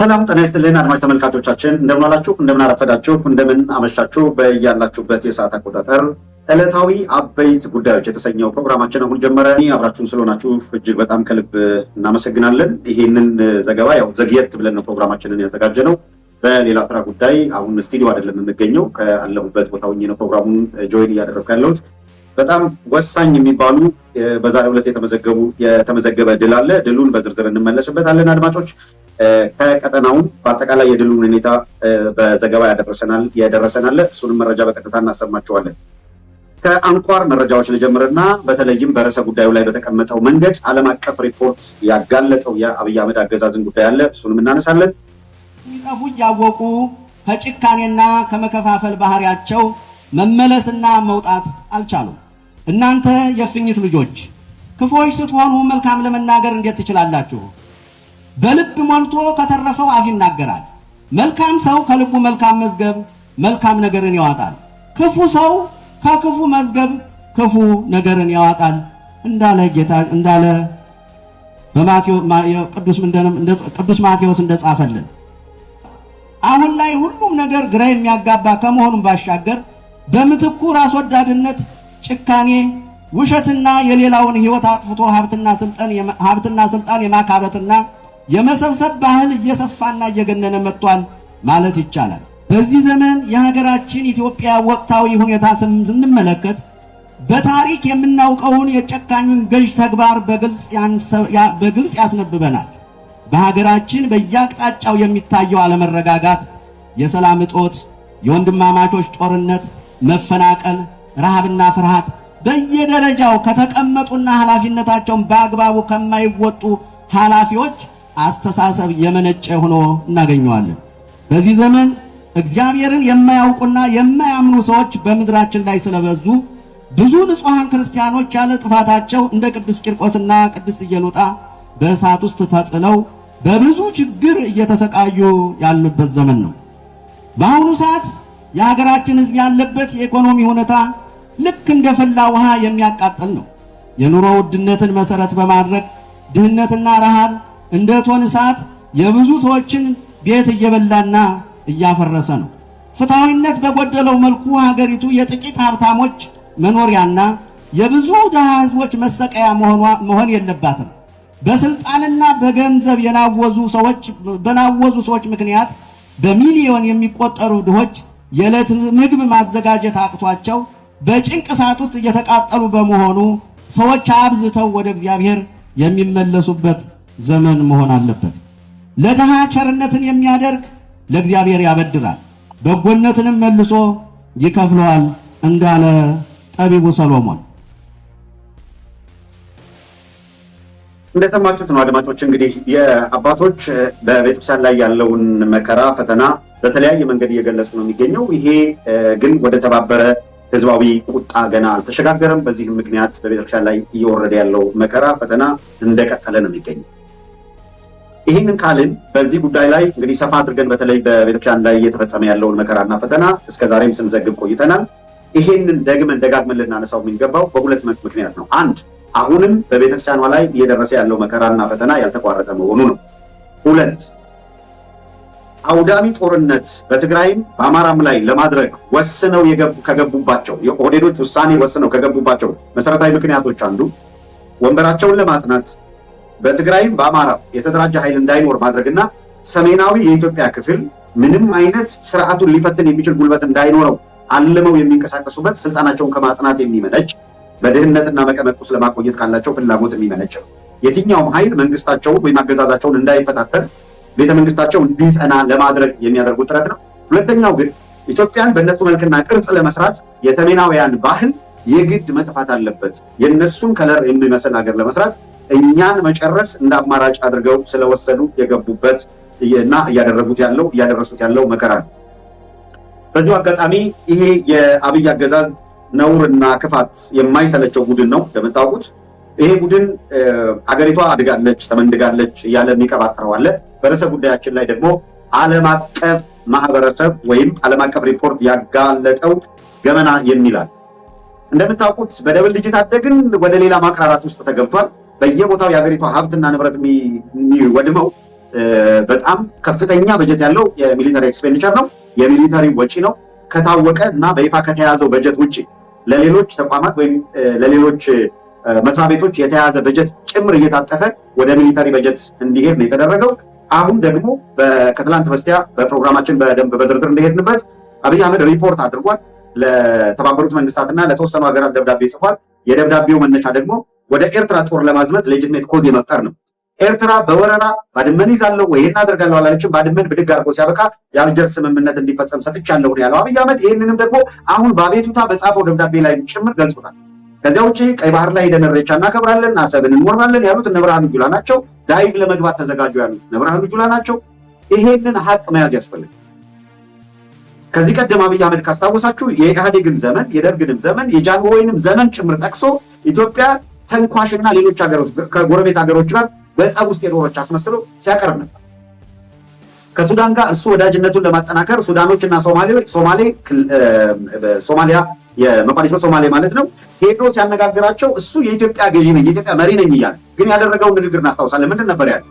ሰላም ጤና ይስጥልን አድማጭ ተመልካቾቻችን እንደምን አላችሁ እንደምን አረፈዳችሁ እንደምን አመሻችሁ በእያላችሁበት የሰዓት አቆጣጠር ዕለታዊ አበይት ጉዳዮች የተሰኘው ፕሮግራማችን አሁን ጀመረ። አብራችሁን ስለሆናችሁ እጅግ በጣም ከልብ እናመሰግናለን። ይሄንን ዘገባ ያው ዘግየት ብለን ነው ፕሮግራማችንን ያዘጋጀነው። በሌላ ስራ ጉዳይ አሁን ስቱዲዮ አይደለም የምገኘው ካለሁበት ቦታ ሆኜ ነው ፕሮግራሙን ጆይን እያደረኩ ያለሁት። በጣም ወሳኝ የሚባሉ በዛሬው ዕለት የተመዘገበ ድል አለ። ድሉን በዝርዝር እንመለስበታለን አድማጮች። ከቀጠናውን በአጠቃላይ የድሉን ሁኔታ በዘገባ ያደረሰናል። እሱንም መረጃ በቀጥታ እናሰማችኋለን። ከአንኳር መረጃዎች ልጀምርና በተለይም በርዕሰ ጉዳዩ ላይ በተቀመጠው መንገድ ዓለም አቀፍ ሪፖርት ያጋለጠው የአብይ አህመድ አገዛዝን ጉዳይ አለ። እሱንም እናነሳለን። የሚጠፉ እያወቁ ከጭካኔና ከመከፋፈል ባህሪያቸው መመለስና መውጣት አልቻሉም። እናንተ የፍኝት ልጆች ክፎች ስትሆኑ መልካም ለመናገር እንዴት ትችላላችሁ? በልብ ሞልቶ ከተረፈው አፍ ይናገራል። መልካም ሰው ከልቡ መልካም መዝገብ መልካም ነገርን ያወጣል። ክፉ ሰው ከክፉ መዝገብ ክፉ ነገርን ያወጣል እንዳለ ቅዱስ ማቴዎስ እንደጻፈልን። አሁን ላይ ሁሉም ነገር ግራ የሚያጋባ ከመሆኑም ባሻገር በምትኩ ራስ ወዳድነት፣ ጭካኔ፣ ውሸትና የሌላውን ሕይወት አጥፍቶ ሀብትና ስልጣን የማካበትና የመሰብሰብ ባህል እየሰፋና እየገነነ መጥቷል ማለት ይቻላል። በዚህ ዘመን የሀገራችን ኢትዮጵያ ወቅታዊ ሁኔታ ስንመለከት በታሪክ የምናውቀውን የጨካኙን ገዥ ተግባር በግልጽ ያስነብበናል። በሀገራችን በየአቅጣጫው የሚታየው አለመረጋጋት፣ የሰላም እጦት፣ የወንድማማቾች ጦርነት፣ መፈናቀል፣ ረሃብና ፍርሃት በየደረጃው ከተቀመጡና ኃላፊነታቸውን በአግባቡ ከማይወጡ ኃላፊዎች አስተሳሰብ የመነጨ ሆኖ እናገኘዋለን። በዚህ ዘመን እግዚአብሔርን የማያውቁና የማያምኑ ሰዎች በምድራችን ላይ ስለበዙ ብዙ ንጹሐን ክርስቲያኖች ያለ ጥፋታቸው እንደ ቅዱስ ቂርቆስና ቅድስት ኢየሉጣ በእሳት ውስጥ ተጥለው በብዙ ችግር እየተሰቃዩ ያሉበት ዘመን ነው። በአሁኑ ሰዓት የሀገራችን ሕዝብ ያለበት የኢኮኖሚ ሁኔታ ልክ እንደፈላ ውሃ የሚያቃጥል ነው። የኑሮ ውድነትን መሰረት በማድረግ ድህነትና ረሃብ እንደ እቶን እሳት የብዙ ሰዎችን ቤት እየበላና እያፈረሰ ነው። ፍትሐዊነት በጎደለው መልኩ ሀገሪቱ የጥቂት ሀብታሞች መኖሪያና የብዙ ድሃ ሕዝቦች መሰቀያ መሆን የለባትም። በስልጣንና በገንዘብ በናወዙ ሰዎች ምክንያት በሚሊዮን የሚቆጠሩ ድሆች የዕለት ምግብ ማዘጋጀት አቅቷቸው በጭንቅ እሳት ውስጥ እየተቃጠሉ በመሆኑ ሰዎች አብዝተው ወደ እግዚአብሔር የሚመለሱበት ዘመን መሆን አለበት። ለድሃ ቸርነትን የሚያደርግ ለእግዚአብሔር ያበድራል፣ በጎነትንም መልሶ ይከፍለዋል እንዳለ ጠቢቡ ሰሎሞን። እንደሰማችሁት ነው አድማጮች። እንግዲህ የአባቶች በቤተክርስቲያን ላይ ያለውን መከራ ፈተና በተለያየ መንገድ እየገለጹ ነው የሚገኘው። ይሄ ግን ወደ ተባበረ ህዝባዊ ቁጣ ገና አልተሸጋገረም። በዚህም ምክንያት በቤተክርስቲያን ላይ እየወረደ ያለው መከራ ፈተና እንደቀጠለ ነው የሚገኘው። ይህንን ካልን በዚህ ጉዳይ ላይ እንግዲህ ሰፋ አድርገን በተለይ በቤተክርስቲያን ላይ እየተፈጸመ ያለውን መከራና ፈተና እስከዛሬም ስንዘግብ ቆይተናል። ይሄንን ደጋግመን ልናነሳው የሚገባው በሁለት ምክንያት ነው። አንድ አሁንም በቤተክርስቲያኗ ላይ እየደረሰ ያለው መከራና ፈተና ያልተቋረጠ መሆኑ ነው። ሁለት አውዳሚ ጦርነት በትግራይም በአማራም ላይ ለማድረግ ወስነው ከገቡባቸው የኦህዴዶች ውሳኔ ወስነው ከገቡባቸው መሰረታዊ ምክንያቶች አንዱ ወንበራቸውን ለማጽናት በትግራይም በአማራም የተደራጀ ኃይል እንዳይኖር ማድረግና ሰሜናዊ የኢትዮጵያ ክፍል ምንም አይነት ስርዓቱን ሊፈትን የሚችል ጉልበት እንዳይኖረው አልመው የሚንቀሳቀሱበት ስልጣናቸውን ከማጽናት የሚመነጭ በድህነትና መቀመቅ ውስጥ ለማቆየት ካላቸው ፍላጎት የሚመነጭ የትኛውም ኃይል መንግስታቸውን ወይም አገዛዛቸውን እንዳይፈታተን ቤተ መንግስታቸው እንዲጸና ለማድረግ የሚያደርጉት ጥረት ነው። ሁለተኛው ግን ኢትዮጵያን በእነሱ መልክና ቅርጽ ለመስራት የተሜናውያን ባህል የግድ መጥፋት አለበት። የነሱን ከለር የሚመስል ሀገር ለመስራት እኛን መጨረስ እንደ አማራጭ አድርገው ስለወሰዱ የገቡበት እና እያደረሱት ያለው መከራ ነው። በዚሁ አጋጣሚ ይሄ የአብይ አገዛዝ ነውርና ክፋት የማይሰለቸው ቡድን ነው። እንደምታውቁት ይሄ ቡድን አገሪቷ አድጋለች ተመንድጋለች እያለ የሚቀባጥረው አለ። በርዕሰ ጉዳያችን ላይ ደግሞ ዓለም አቀፍ ማህበረሰብ ወይም ዓለም አቀፍ ሪፖርት ያጋለጠው ገመና የሚላል። እንደምታውቁት በደብል ዲጂት አደግን ወደ ሌላ ማቅራራት ውስጥ ተገብቷል። በየቦታው የሀገሪቷ ሀብትና ንብረት የሚወድመው በጣም ከፍተኛ በጀት ያለው የሚሊተሪ ኤክስፔንዲቸር ነው፣ የሚሊተሪ ወጪ ነው። ከታወቀ እና በይፋ ከተያዘው በጀት ውጪ ለሌሎች ተቋማት ወይም ለሌሎች መስሪያ ቤቶች የተያዘ በጀት ጭምር እየታጠፈ ወደ ሚሊተሪ በጀት እንዲሄድ ነው የተደረገው። አሁን ደግሞ ከትላንት በስቲያ በፕሮግራማችን በደንብ በዝርዝር እንደሄድንበት አብይ አህመድ ሪፖርት አድርጓል። ለተባበሩት መንግስታትና ለተወሰኑ ሀገራት ደብዳቤ ጽፏል። የደብዳቤው መነሻ ደግሞ ወደ ኤርትራ ጦር ለማዝመት ሌጂትሜት ኮዝ የመፍጠር ነው። ኤርትራ በወረራ ባድመን ይዛለሁ ወይ እናደርጋለሁ አላለችም። ባድመን ብድግ አድርጎ ሲያበቃ የአልጀርስ ስምምነት እንዲፈጸም ሰጥቻለሁ ነው ያለው አብይ አህመድ። ይህንንም ደግሞ አሁን በአቤቱታ በጻፈው ደብዳቤ ላይ ጭምር ገልጾታል። ከዚያ ውጭ ቀይ ባህር ላይ ሄደን ኢሬቻ እናከብራለን፣ አሰብን እንሞርናለን ያሉት እነ ብርሃኑ ጁላ ናቸው። ዳይቭ ለመግባት ተዘጋጁ ያሉት እነ ብርሃኑ ጁላ ናቸው። ይሄንን ሀቅ መያዝ ያስፈልጋል። ከዚህ ቀደም አብይ አህመድ ካስታወሳችሁ የኢህአዴግን ዘመን የደርግንም ዘመን የጃንሆይንም ዘመን ጭምር ጠቅሶ ኢትዮጵያ ተንኳሽና ሌሎች ሀገሮች ከጎረቤት ሀገሮች ጋር በጸብ ውስጥ የኖረች አስመስሎ ሲያቀርብ ነበር። ከሱዳን ጋር እሱ ወዳጅነቱን ለማጠናከር ሱዳኖች እና ሶማሊያ የመቋዲሾ ሶማሌ ማለት ነው ሄዶ ሲያነጋግራቸው እሱ የኢትዮጵያ ገዢ ነኝ የኢትዮጵያ መሪ ነኝ እያለ ግን ያደረገውን ንግግር እናስታውሳለን። ምንድን ነበር ያለ?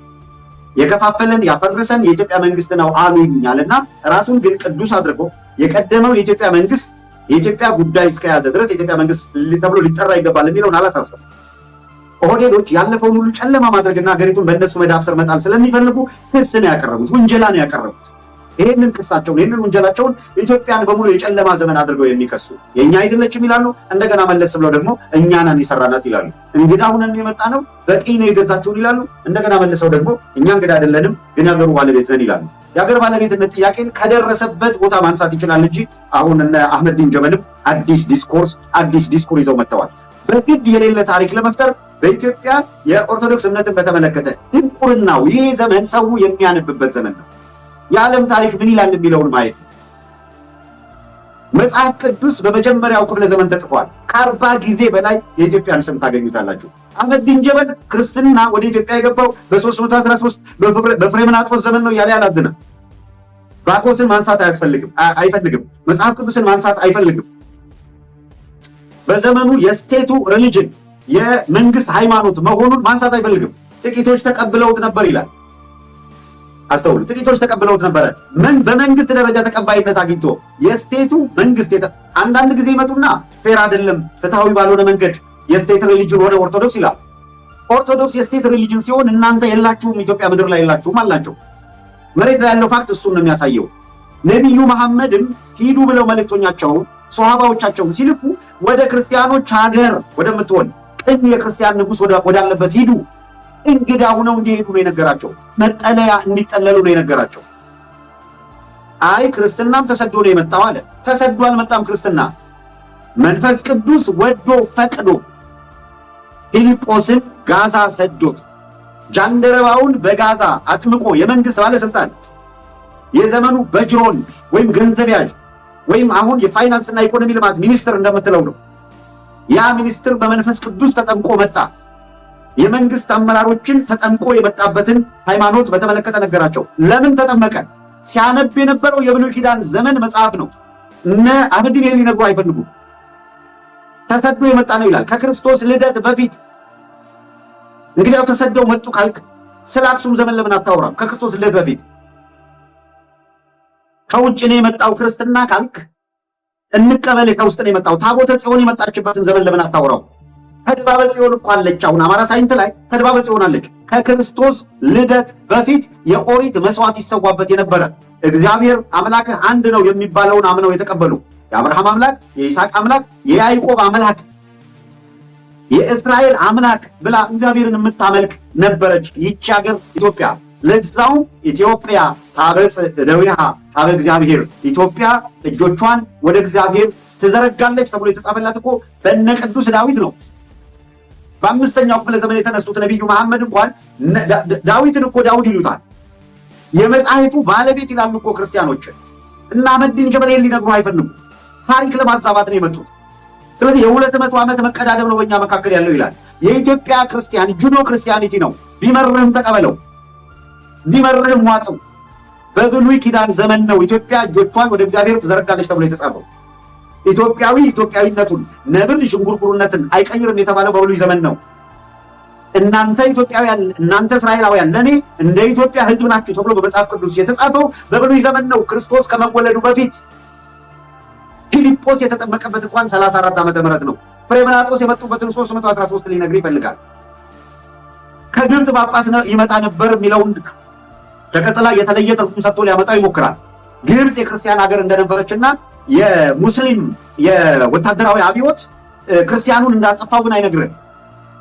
የከፋፈለን ያፈረሰን የኢትዮጵያ መንግስት ነው አሉኛልና ራሱን ግን ቅዱስ አድርጎ የቀደመው የኢትዮጵያ መንግስት የኢትዮጵያ ጉዳይ እስከያዘ ድረስ የኢትዮጵያ መንግስት ተብሎ ሊጠራ ይገባል የሚለውን አላሳሰበም። ኦህዴዶች ያለፈውን ሁሉ ጨለማ ማድረግና ሀገሪቱን በእነሱ መዳፍ ስር መጣል ስለሚፈልጉ ክስ ነው ያቀረቡት፣ ውንጀላ ነው ያቀረቡት። ይህንን ክሳቸውን ይህንን ውንጀላቸውን ኢትዮጵያን በሙሉ የጨለማ ዘመን አድርገው የሚከሱ የእኛ አይደለችም ይላሉ። እንደገና መለስ ብለው ደግሞ እኛ ነን የሰራናት ይላሉ። እንግዳ ሁነን የመጣ ነው በቂ ነው የገዛችሁን ይላሉ። እንደገና መልሰው ደግሞ እኛ እንግዳ አይደለንም ግን የሀገሩ ባለቤት ነን ይላሉ። የሀገር ባለቤትነት ጥያቄን ከደረሰበት ቦታ ማንሳት ይችላል እንጂ አሁን እነ አህመዲን ጀበልም አዲስ ዲስኩር ይዘው መጥተዋል። በግድ የሌለ ታሪክ ለመፍጠር በኢትዮጵያ የኦርቶዶክስ እምነትን በተመለከተ ድንቁርናው ይሄ ዘመን ሰው የሚያነብበት ዘመን ነው። የዓለም ታሪክ ምን ይላል የሚለውን ማየት ነው። መጽሐፍ ቅዱስ በመጀመሪያው ክፍለ ዘመን ተጽፏል። ከ40 ጊዜ በላይ የኢትዮጵያን ስም ታገኙታላችሁ። አህመዲን ጀበል ክርስትና ወደ ኢትዮጵያ የገባው በ313 በፍሬምናጦስ ዘመን ነው እያለ ያላዝናል። ባኮስን ማንሳት አይፈልግም። መጽሐፍ ቅዱስን ማንሳት አይፈልግም። በዘመኑ የስቴቱ ሪሊጅን የመንግስት ሃይማኖት መሆኑን ማንሳት አይፈልግም። ጥቂቶች ተቀብለውት ነበር ይላል። አስተውሉ፣ ጥቂቶች ተቀብለውት ነበረ። በመንግስት ደረጃ ተቀባይነት አግኝቶ የስቴቱ መንግስት አንዳንድ ጊዜ ይመጡና ፌር አይደለም ፍትሃዊ ባልሆነ መንገድ የስቴት ሪሊጅን ሆነ ኦርቶዶክስ ይላል። ኦርቶዶክስ የስቴት ሪሊጅን ሲሆን እናንተ የላችሁም፣ ኢትዮጵያ ምድር ላይ የላችሁም አላቸው። መሬት ላይ ያለው ፋክት እሱን ነው የሚያሳየው። ነቢዩ መሐመድም ሂዱ ብለው መልእክተኛቸውን ሷሃባዎቻቸውን ሲልኩ ወደ ክርስቲያኖች ሀገር ወደምትሆን ቅን የክርስቲያን ንጉስ ወዳለበት ሂዱ፣ እንግዳ ሁነው እንዲሄዱ ነው የነገራቸው። መጠለያ እንዲጠለሉ ነው የነገራቸው። አይ ክርስትናም ተሰዶ ነው የመጣው አለ። ተሰዶ አልመጣም ክርስትና። መንፈስ ቅዱስ ወዶ ፈቅዶ ፊልጶስን ጋዛ ሰዶት ጃንደረባውን በጋዛ አጥምቆ የመንግስት ባለስልጣን የዘመኑ በጅሮን ወይም ገንዘብ ያዥ ወይም አሁን የፋይናንስና ኢኮኖሚ ልማት ሚኒስትር እንደምትለው ነው። ያ ሚኒስትር በመንፈስ ቅዱስ ተጠምቆ መጣ። የመንግስት አመራሮችን ተጠምቆ የመጣበትን ሃይማኖት በተመለከተ ነገራቸው። ለምን ተጠመቀ? ሲያነብ የነበረው የብሉይ ኪዳን ዘመን መጽሐፍ ነው። እነ አህመዲን ሊነግሩ አይፈልጉም። ተሰዶ የመጣ ነው ይላል ከክርስቶስ ልደት በፊት። እንግዲያው ተሰደው መጡ ካልክ ስለ አክሱም ዘመን ለምን አታወራም? ከክርስቶስ ልደት በፊት ከውጭ ነው የመጣው ክርስትና ካልክ እንቀበል። ከውስጥ ነው የመጣው። ታቦተ ጽዮን የመጣችበትን ዘመን ለምን አታወራው? ተድባበ ጽዮን እኮ አለች። አሁን አማራ ሳይንት ላይ ተድባበ ጽዮን አለች። ከክርስቶስ ልደት በፊት የኦሪት መስዋዕት ይሰዋበት የነበረ እግዚአብሔር አምላክህ አንድ ነው የሚባለውን አምነው የተቀበሉ የአብርሃም አምላክ፣ የይስሐቅ አምላክ፣ የያዕቆብ አምላክ፣ የእስራኤል አምላክ ብላ እግዚአብሔርን የምታመልክ ነበረች ይቺ ሀገር ኢትዮጵያ። ለዛውም ኢትዮጵያ ታበጽ እደዊሃ ሀበ እግዚአብሔር፣ ኢትዮጵያ እጆቿን ወደ እግዚአብሔር ትዘረጋለች ተብሎ የተጻፈላት እኮ በነ ቅዱስ ዳዊት ነው። በአምስተኛው ክፍለ ዘመን የተነሱት ነቢዩ መሐመድ እንኳን ዳዊትን እኮ ዳውድ ይሉታል። የመጽሐፉ ባለቤት ይላሉ እኮ ክርስቲያኖች። እና አህመዲን ጀበል ሊነግሩ አይፈልጉም። ታሪክ ለማዛባት ነው የመጡት። ስለዚህ የ200 ዓመት መቀዳደም ነው በእኛ መካከል ያለው ይላል። የኢትዮጵያ ክርስቲያን ጁዶ ክርስቲያኒቲ ነው። ቢመርህም ተቀበለው፣ ቢመርህም ዋጠው። በብሉይ ኪዳን ዘመን ነው ኢትዮጵያ እጆቿን ወደ እግዚአብሔር ትዘረጋለች ተብሎ የተጻፈው። ኢትዮጵያዊ ኢትዮጵያዊነቱን ነብር ሽንጉርጉርነትን አይቀይርም የተባለው በብሉይ ዘመን ነው። እናንተ ኢትዮጵያውያን እናንተ እስራኤላውያን ለኔ እንደ ኢትዮጵያ ሕዝብ ናችሁ ተብሎ በመጽሐፍ ቅዱስ የተጻፈው በብሉይ ዘመን ነው። ክርስቶስ ከመወለዱ በፊት ፊልጶስ የተጠመቀበት እንኳን 34 ዓመተ ምህረት ነው። ፍሬምናጦስ የመጡበትን 313 ሊነግር ይፈልጋል። ከግብጽ ጳጳስ ይመጣ ነበር የሚለውን ተቀጽላ የተለየ ትርጉም ሰጥቶ ሊያመጣው ይሞክራል። ግብጽ የክርስቲያን ሀገር እንደነበረችና የሙስሊም የወታደራዊ አብዮት ክርስቲያኑን እንዳጠፋው ግን አይነግርም።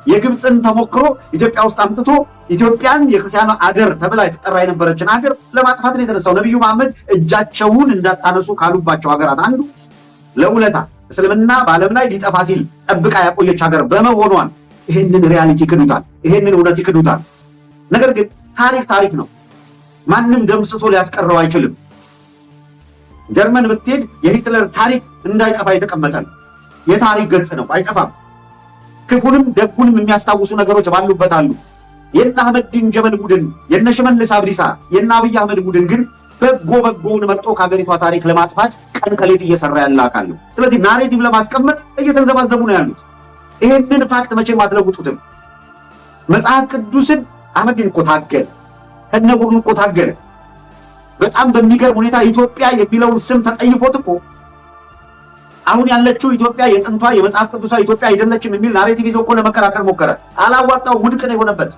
የግብጽን ተሞክሮ ኢትዮጵያ ውስጥ አምጥቶ ኢትዮጵያን የክርስቲያኑ አገር ተብላ የተጠራ የነበረችን አገር ለማጥፋት ነው የተነሳው። ነብዩ መሐመድ እጃቸውን እንዳታነሱ ካሉባቸው ሀገራት አንዱ ለውለታ እስልምና በዓለም ላይ ሊጠፋ ሲል ጠብቃ ያቆየች ሀገር በመሆኗን ይህንን ሪያሊቲ ይክዱታል፣ ይህንን እውነት ይክዱታል። ነገር ግን ታሪክ ነው። ማንም ደምስሶ ሊያስቀረው አይችልም። ጀርመን ብትሄድ የሂትለር ታሪክ እንዳይጠፋ የተቀመጠ ነው። የታሪክ ገጽ ነው፣ አይጠፋም። ክፉንም ደጉንም የሚያስታውሱ ነገሮች ባሉበት አሉ። የነ አህመዲን ጀበል ቡድን፣ የነ ሽመልስ አብዲሳ፣ የነ አብይ አህመድ ቡድን ግን በጎውን መርጦ ከሀገሪቷ ታሪክ ለማጥፋት ቀን ከሌት እየሰራ ያለ አካል ነው። ስለዚህ ናሬቲቭ ለማስቀመጥ እየተንዘባዘቡ ነው ያሉት። ይሄንን ፋክት መቼም አትለውጡትም። መጽሐፍ ቅዱስን አህመዲን እኮ ታገለ፣ ከነ ቡድኑ እኮ ታገለ። በጣም በሚገርም ሁኔታ ኢትዮጵያ የሚለውን ስም ተጠይፎት እኮ አሁን ያለችው ኢትዮጵያ የጥንቷ የመጽሐፍ ቅዱሷ ኢትዮጵያ አይደለችም የሚል ናሬቲቭ ይዞ እኮ ለመከራከር ሞከረ። አላዋጣው፣ ውድቅ ነው የሆነበት።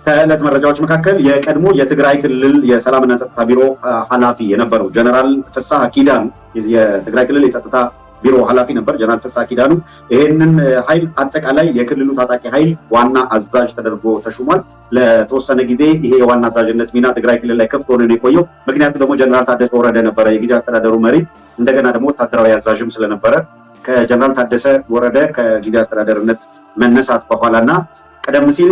ከዕለት መረጃዎች መካከል የቀድሞ የትግራይ ክልል የሰላምና ጸጥታ ቢሮ ኃላፊ የነበረው ጀነራል ፍስሐ ኪዳኑ የትግራይ ክልል የጸጥታ ቢሮ ኃላፊ ነበር። ጀነራል ፍስሐ ኪዳኑ ይህንን ኃይል አጠቃላይ የክልሉ ታጣቂ ኃይል ዋና አዛዥ ተደርጎ ተሹሟል። ለተወሰነ ጊዜ ይሄ የዋና አዛዥነት ሚና ትግራይ ክልል ላይ ክፍት ሆኖ ነው የቆየው። ምክንያቱም ደግሞ ጀነራል ታደሰ ወረደ ነበረ የጊዜያዊ አስተዳደሩ መሪ፣ እንደገና ደግሞ ወታደራዊ አዛዥም ስለነበረ ከጀነራል ታደሰ ወረደ ከጊዜያዊ አስተዳደርነት መነሳት በኋላና ቀደም ሲል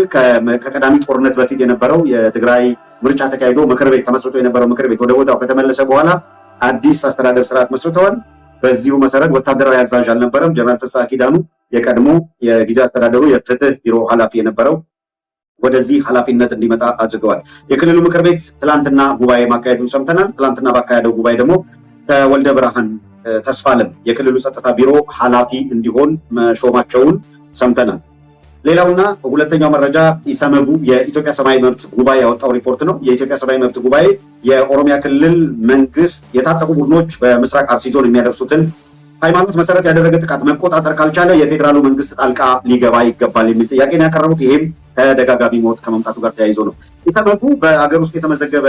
ከቀዳሚ ጦርነት በፊት የነበረው የትግራይ ምርጫ ተካሂዶ ምክር ቤት ተመስርቶ የነበረው ምክር ቤት ወደ ቦታው ከተመለሰ በኋላ አዲስ አስተዳደር ስርዓት መስርተዋል። በዚሁ መሰረት ወታደራዊ አዛዥ አልነበረም። ጀነራል ፍስሐ ኪዳኑ የቀድሞ የጊዜያዊ አስተዳደሩ የፍትህ ቢሮ ኃላፊ የነበረው ወደዚህ ኃላፊነት እንዲመጣ አድርገዋል። የክልሉ ምክር ቤት ትላንትና ጉባኤ ማካሄዱን ሰምተናል። ትላንትና ባካሄደው ጉባኤ ደግሞ ከወልደ ብርሃን ተስፋለም የክልሉ ጸጥታ ቢሮ ኃላፊ እንዲሆን መሾማቸውን ሰምተናል። ሌላውና ሁለተኛው መረጃ ኢሰመጉ የኢትዮጵያ ሰብአዊ መብት ጉባኤ ያወጣው ሪፖርት ነው። የኢትዮጵያ ሰብአዊ መብት ጉባኤ የኦሮሚያ ክልል መንግስት የታጠቁ ቡድኖች በምስራቅ አርሲ ዞን የሚያደርሱትን ሃይማኖት መሰረት ያደረገ ጥቃት መቆጣጠር ካልቻለ የፌዴራሉ መንግስት ጣልቃ ሊገባ ይገባል የሚል ጥያቄ ነው ያቀረቡት። ይሄም ተደጋጋሚ ሞት ከመምጣቱ ጋር ተያይዞ ነው። ኢሰመጉ በአገር ውስጥ የተመዘገበ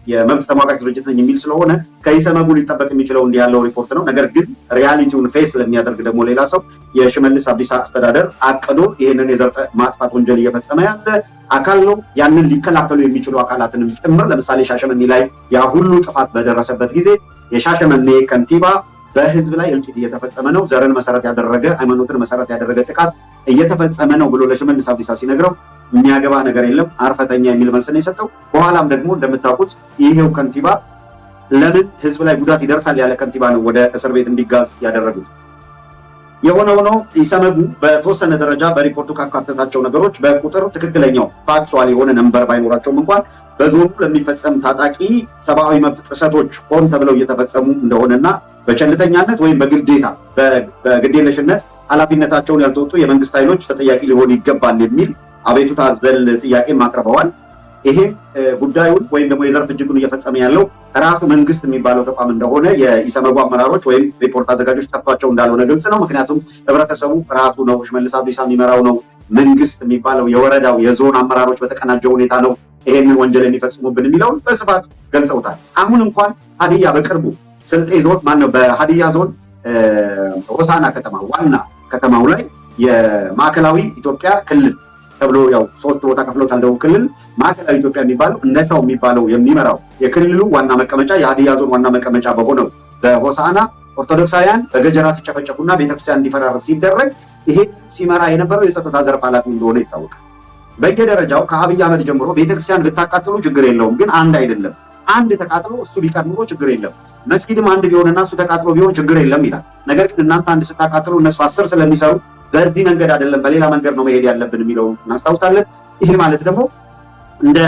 የመብት ተሟጋች ድርጅት ነኝ የሚል ስለሆነ ከኢሰመጉ ሊጠበቅ የሚችለው እንዲህ ያለው ሪፖርት ነው። ነገር ግን ሪያሊቲውን ፌስ ለሚያደርግ ደግሞ ሌላ ሰው የሽመልስ አብዲሳ አስተዳደር አቅዶ ይህንን የዘር ማጥፋት ወንጀል እየፈጸመ ያለ አካል ነው። ያንን ሊከላከሉ የሚችሉ አካላትንም ጭምር ለምሳሌ ሻሸመኔ ላይ ያ ሁሉ ጥፋት በደረሰበት ጊዜ የሻሸመኔ ከንቲባ በህዝብ ላይ እልቂት እየተፈጸመ ነው፣ ዘርን መሰረት ያደረገ ሃይማኖትን መሰረት ያደረገ ጥቃት እየተፈጸመ ነው ብሎ ለሽመልስ አብዲሳ ሲነግረው የሚያገባ ነገር የለም አርፈተኛ የሚል መልስ ነው የሰጠው። በኋላም ደግሞ እንደምታውቁት ይሄው ከንቲባ ለምን ህዝብ ላይ ጉዳት ይደርሳል ያለ ከንቲባ ነው ወደ እስር ቤት እንዲጋዝ ያደረጉት። የሆነ ሆኖ ኢሰመጉ በተወሰነ ደረጃ በሪፖርቱ ካካተታቸው ነገሮች በቁጥር ትክክለኛው ፋክቹዋል የሆነ ነንበር ባይኖራቸውም እንኳን በዞኑ ለሚፈጸም ታጣቂ ሰብአዊ መብት ጥሰቶች ሆን ተብለው እየተፈጸሙ እንደሆነና በቸልተኛነት ወይም በግዴታ በግዴለሽነት ኃላፊነታቸውን ያልተወጡ የመንግስት ኃይሎች ተጠያቂ ሊሆኑ ይገባል የሚል አቤቱታ አዘል ጥያቄም አቅርበዋል። ይሄም ጉዳዩን ወይም ደግሞ የዘር ፍጅቱን እየፈጸመ ያለው ራሱ መንግስት የሚባለው ተቋም እንደሆነ የኢሰመጉ አመራሮች ወይም ሪፖርት አዘጋጆች ጠፍቷቸው እንዳልሆነ ግልጽ ነው። ምክንያቱም ህብረተሰቡ ራሱ ነው፣ ሽመልስ አብዲሳ የሚመራው ነው። መንግስት የሚባለው የወረዳው የዞን አመራሮች በተቀናጀ ሁኔታ ነው ይሄንን ወንጀል የሚፈጽሙብን የሚለውን በስፋት ገልጸውታል። አሁን እንኳን ሀዲያ በቅርቡ ስልጤ ዞን ማነው በሀዲያ ዞን ሆሳና ከተማ ዋና ከተማው ላይ የማዕከላዊ ኢትዮጵያ ክልል ተብሎ ያው ሶስት ቦታ ከፍሎታል። ደቡብ ክልል ማዕከላዊ ኢትዮጵያ የሚባለው እንደሻው የሚባለው የሚመራው የክልሉ ዋና መቀመጫ የሀዲያ ዞን ዋና መቀመጫ በሆነው በሆሳና ኦርቶዶክሳውያን በገጀራ ሲጨፈጨፉና ቤተክርስቲያን እንዲፈራርስ ሲደረግ ይሄ ሲመራ የነበረው የጸጥታ ዘርፍ ኃላፊ እንደሆነ ይታወቃል። በየደረጃው ከአብይ አህመድ ጀምሮ ቤተክርስቲያን ብታቃጥሉ ችግር የለውም፣ ግን አንድ አይደለም። አንድ ተቃጥሎ እሱ ቢቀር ኑሮ ችግር የለም። መስጊድም አንድ ቢሆንና እሱ ተቃጥሎ ቢሆን ችግር የለም ይላል። ነገር ግን እናንተ አንድ ስታቃጥሉ እነሱ 10 ስለሚሰሩ በዚህ መንገድ አይደለም በሌላ መንገድ ነው መሄድ ያለብን የሚለው እናስታውሳለን። ይሄ ማለት ደግሞ እንደ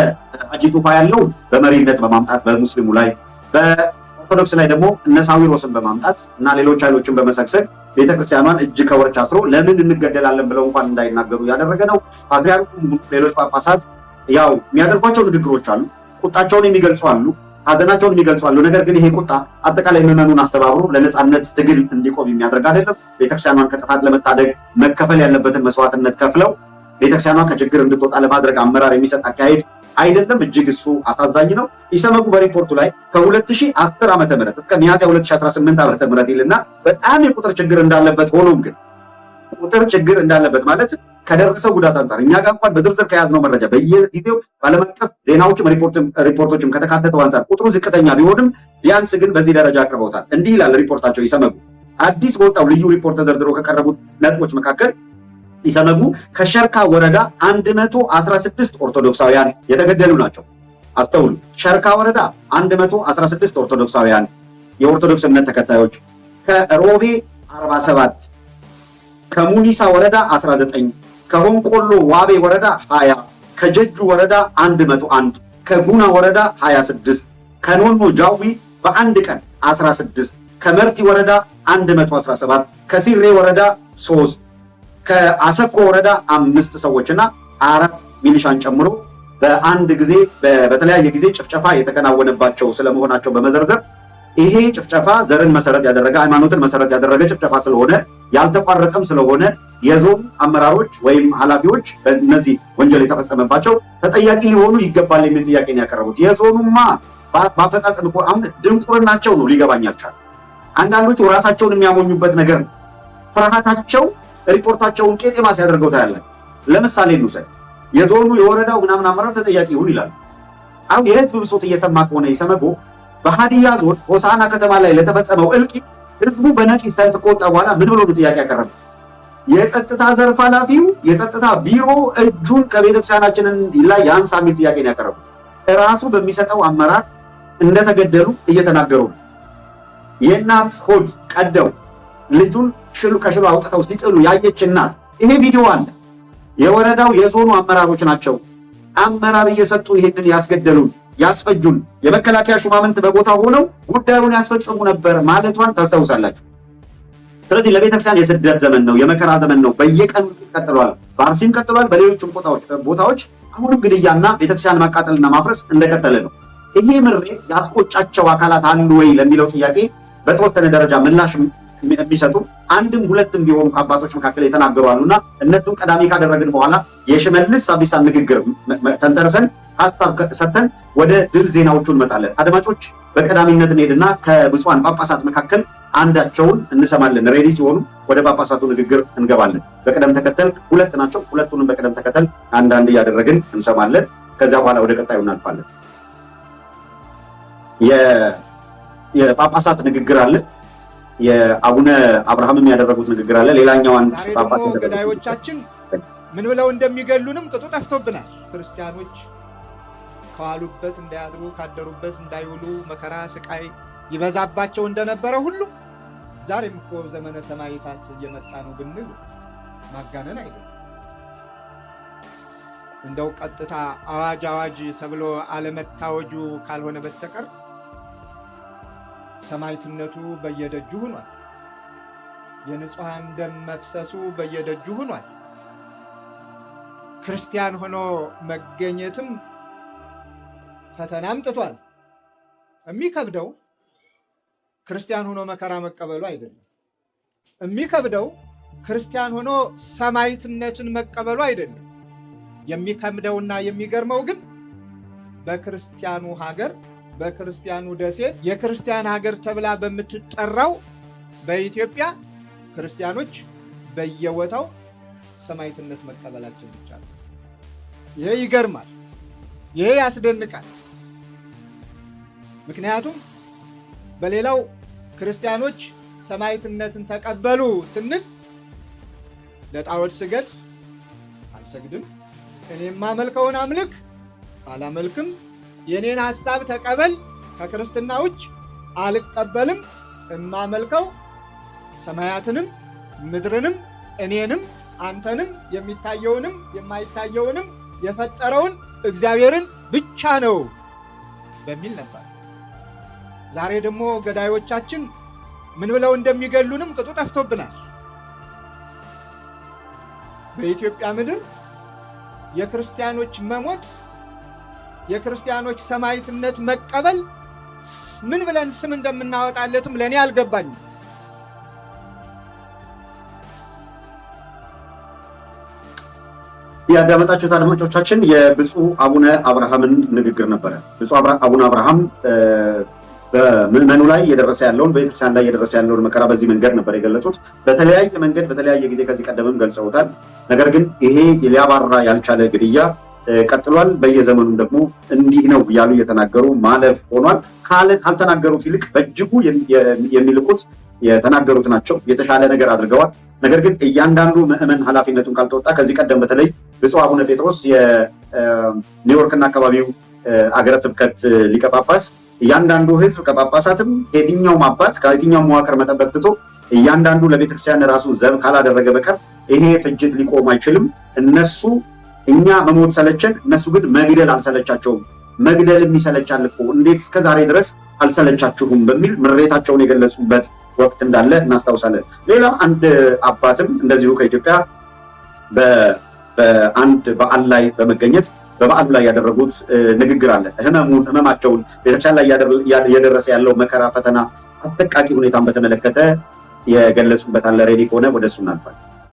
ሀጂ ቱፋ ያለው በመሪነት በማምጣት በሙስሊሙ ላይ፣ በኦርቶዶክስ ላይ ደግሞ እነ ሳዊሮስን በማምጣት እና ሌሎች ኃይሎችን በመሰግሰግ ቤተክርስቲያኗን እጅ ከወርች አስሮ ለምን እንገደላለን ብለው እንኳን እንዳይናገሩ ያደረገ ነው። ፓትርያርኩም ሌሎች ጳጳሳት ያው የሚያደርጓቸው ንግግሮች አሉ፣ ቁጣቸውን የሚገልጹ አሉ፣ ሀዘናቸውን የሚገልጹ አሉ። ነገር ግን ይሄ ቁጣ አጠቃላይ ምዕመኑን አስተባብሮ ለነጻነት ትግል እንዲቆም የሚያደርግ አይደለም። ቤተክርስቲያኗን ከጥፋት ለመታደግ መከፈል ያለበትን መስዋዕትነት ከፍለው ቤተክርስቲያኗን ከችግር እንድትወጣ ለማድረግ አመራር የሚሰጥ አካሄድ አይደለም። እጅግ እሱ አሳዛኝ ነው። ኢሰመጉ በሪፖርቱ ላይ ከ2010 ዓ.ም እስከ ሚያዝያ 2018 ዓ.ም ይልና በጣም የቁጥር ችግር እንዳለበት ሆኖም ግን ቁጥር ችግር እንዳለበት ማለት ከደረሰው ጉዳት አንጻር እኛ ጋር እንኳን በዝርዝር ከያዝነው መረጃ በየጊዜው ባለም አቀፍ ዜናዎችም ሪፖርቶችም ከተካተተው አንጻር ቁጥሩ ዝቅተኛ ቢሆንም ቢያንስ ግን በዚህ ደረጃ አቅርበውታል። እንዲህ ይላል ሪፖርታቸው ኢሰመጉ። አዲስ በወጣው ልዩ ሪፖርት ተዘርዝሮ ከቀረቡት ነጥቦች መካከል ኢሰመጉ ከሸርካ ወረዳ 116 ኦርቶዶክሳውያን የተገደሉ ናቸው። አስተውሉ። ሸርካ ወረዳ 116 ኦርቶዶክሳውያን የኦርቶዶክስ እምነት ተከታዮች፣ ከሮቤ 47፣ ከሙኒሳ ወረዳ 19፣ ከሆንቆሎ ዋቤ ወረዳ 20፣ ከጀጁ ወረዳ 101፣ ከጉና ወረዳ 26፣ ከኖኖ ጃዊ በአንድ ቀን 16፣ ከመርቲ ወረዳ 117፣ ከሲሬ ወረዳ 3፣ ከአሰኮ ወረዳ 5 ሰዎችና 4 ሚሊሻን ጨምሮ በአንድ ጊዜ በተለያየ ጊዜ ጭፍጨፋ የተከናወነባቸው ስለመሆናቸው በመዘርዘር ይሄ ጭፍጨፋ ዘርን መሰረት ያደረገ ሃይማኖትን መሰረት ያደረገ ጭፍጨፋ ስለሆነ ያልተቋረጠም ስለሆነ የዞን አመራሮች ወይም ኃላፊዎች በእነዚህ ወንጀል የተፈጸመባቸው ተጠያቂ ሊሆኑ ይገባል የሚል ጥያቄ ነው ያቀረቡት። የዞኑማ በአፈጻጸም እኮ አሁን ድንቁርናቸው ነው ሊገባኝ አልቻለም። አንዳንዶቹ ራሳቸውን የሚያሞኙበት ነገር ነው። ፍርሃታቸው ሪፖርታቸውን ቄጤማ ሲያደርገው ታያላችሁ። ለምሳሌ እንውሰድ። የዞኑ የወረዳው ምናምን አመራር ተጠያቂ ይሁን ይላሉ። አሁን የህዝብ ብሶት እየሰማ ከሆነ ኢሰመጉ በሀዲያ ዞን ሆሳና ከተማ ላይ ለተፈጸመው እልቂት ህዝቡ በነቂስ ሰልፍ ከወጣ በኋላ ምን ብሎ ነው ጥያቄ ያቀረበ? የጸጥታ ዘርፍ ኃላፊው የጸጥታ ቢሮ እጁን ከቤተክርስቲያናችን ላይ ያንሳ የሚል ጥያቄ ነው ያቀረቡ። ራሱ በሚሰጠው አመራር እንደተገደሉ እየተናገሩ ነው። የእናት ሆድ ቀደው ልጁን ከሽሉ አውጥተው ሲጥሉ ያየች እናት፣ ይሄ ቪዲዮ አለ። የወረዳው የዞኑ አመራሮች ናቸው አመራር እየሰጡ ይሄንን ያስገደሉን ያስፈጁን፣ የመከላከያ ሹማምንት በቦታው ሆነው ጉዳዩን ያስፈጽሙ ነበር ማለቷን ታስታውሳላችሁ። ስለዚህ ለቤተክርስቲያን የስደት ዘመን ነው፣ የመከራ ዘመን ነው። በየቀኑ ቀጥሏል። በአርሲም ቀጥሏል። በሌሎችም ቦታዎች አሁንም ግድያና ቤተክርስቲያን ማቃጠልና ማፍረስ እንደቀጠለ ነው። ይሄ ምሬት ያስቆጫቸው አካላት አሉ ወይ ለሚለው ጥያቄ በተወሰነ ደረጃ ምላሽ የሚሰጡ አንድም ሁለትም ቢሆኑ አባቶች መካከል የተናገሩ አሉና እነሱን ቀዳሚ ካደረግን በኋላ የሽመልስ አብዲሳን ንግግር ተንተርሰን ሀሳብ ሰጥተን ወደ ድል ዜናዎቹ እንመጣለን። አድማጮች በቀዳሚነት እንሄድና ከብፁዓን ጳጳሳት መካከል አንዳቸውን እንሰማለን። ሬዲ ሲሆኑ ወደ ጳጳሳቱ ንግግር እንገባለን። በቅደም ተከተል ሁለት ናቸው። ሁለቱንም በቅደም ተከተል አንዳንድ እያደረግን እንሰማለን። ከዚያ በኋላ ወደ ቀጣዩ እናልፋለን። የጳጳሳት ንግግር አለ። የአቡነ አብርሃምም ያደረጉት ንግግር አለ። ሌላኛው አንድ ጳጳስ ገዳዮቻችን ምን ብለው እንደሚገሉንም ቅጡ ጠፍቶብናል። ክርስቲያኖች ከዋሉበት እንዳያድሩ ካደሩበት እንዳይውሉ መከራ ስቃይ ይበዛባቸው እንደነበረ ሁሉ ዛሬም እኮ ዘመነ ሰማዕታት እየመጣ ነው ብንል ማጋነን አይደለም። እንደው ቀጥታ አዋጅ ተብሎ አለመታወጁ ካልሆነ በስተቀር ሰማዕትነቱ በየደጁ ሆኗል። የንጹሃን ደም መፍሰሱ በየደጁ ሆኗል። ክርስቲያን ሆኖ መገኘትም ፈተና አምጥቷል። የሚከብደው ክርስቲያን ሆኖ መከራ መቀበሉ አይደለም። የሚከብደው ክርስቲያን ሆኖ ሰማዕትነትን መቀበሉ አይደለም። የሚከብደውና የሚገርመው ግን በክርስቲያኑ ሀገር በክርስቲያኑ ደሴት የክርስቲያን ሀገር ተብላ በምትጠራው በኢትዮጵያ ክርስቲያኖች በየቦታው ሰማዕትነት መቀበላችን ብቻ ነው። ይሄ ይገርማል። ይሄ ያስደንቃል። ምክንያቱም በሌላው ክርስቲያኖች ሰማዕትነትን ተቀበሉ ስንል ለጣዖት ስገድ አልሰግድም፣ እኔ የማመልከውን አምልክ አላመልክም፣ የኔን ሐሳብ ተቀበል፣ ከክርስትና ውጭ አልቀበልም፣ እማመልከው ሰማያትንም ምድርንም እኔንም አንተንም የሚታየውንም የማይታየውንም የፈጠረውን እግዚአብሔርን ብቻ ነው በሚል ነበር። ዛሬ ደግሞ ገዳዮቻችን ምን ብለው እንደሚገሉንም ቅጡ ጠፍቶብናል። በኢትዮጵያ ምድር የክርስቲያኖች መሞት የክርስቲያኖች ሰማዕትነት መቀበል ምን ብለን ስም እንደምናወጣለትም ለኔ አልገባኝም። ያዳመጣችሁት አድማጮቻችን የብፁዕ አቡነ አብርሃምን ንግግር ነበረ። ብፁዕ አቡነ አብርሃም በምዕመኑ ላይ እየደረሰ ያለውን በቤተክርስቲያን ላይ እየደረሰ ያለውን መከራ በዚህ መንገድ ነበር የገለጹት። በተለያየ መንገድ በተለያየ ጊዜ ከዚህ ቀደምም ገልጸውታል። ነገር ግን ይሄ ሊያባራ ያልቻለ ግድያ ቀጥሏል። በየዘመኑም ደግሞ እንዲህ ነው ያሉ እየተናገሩ ማለፍ ሆኗል። ካልተናገሩት ይልቅ በእጅጉ የሚልቁት የተናገሩት ናቸው። የተሻለ ነገር አድርገዋል። ነገር ግን እያንዳንዱ ምዕመን ኃላፊነቱን ካልተወጣ ከዚህ ቀደም በተለይ ብፁዕ አቡነ ጴጥሮስ የኒውዮርክና አካባቢው አገረ ስብከት ሊቀ ጳጳስ እያንዳንዱ ሕዝብ ከጳጳሳትም ከየትኛውም አባት ከየትኛውም መዋቅር መጠበቅ ትቶ እያንዳንዱ ለቤተክርስቲያን ራሱ ዘብ ካላደረገ በቀር ይሄ ፍጅት ሊቆም አይችልም። እኛ መሞት ሰለቸን፣ እነሱ ግን መግደል አልሰለቻቸውም። መግደል የሚሰለቻል እኮ እንዴት እስከዛሬ ድረስ አልሰለቻችሁም በሚል ምሬታቸውን የገለጹበት ወቅት እንዳለ እናስታውሳለን። ሌላ አንድ አባትም እንደዚሁ ከኢትዮጵያ በአንድ በዓል ላይ በመገኘት በበዓሉ ላይ ያደረጉት ንግግር አለ። ህመማቸውን ቤተክርስቲያን ላይ እየደረሰ ያለው መከራ፣ ፈተና፣ አሰቃቂ ሁኔታን በተመለከተ የገለጹበት አለ። ሬዲ ከሆነ ወደ እሱ እናልፋለን።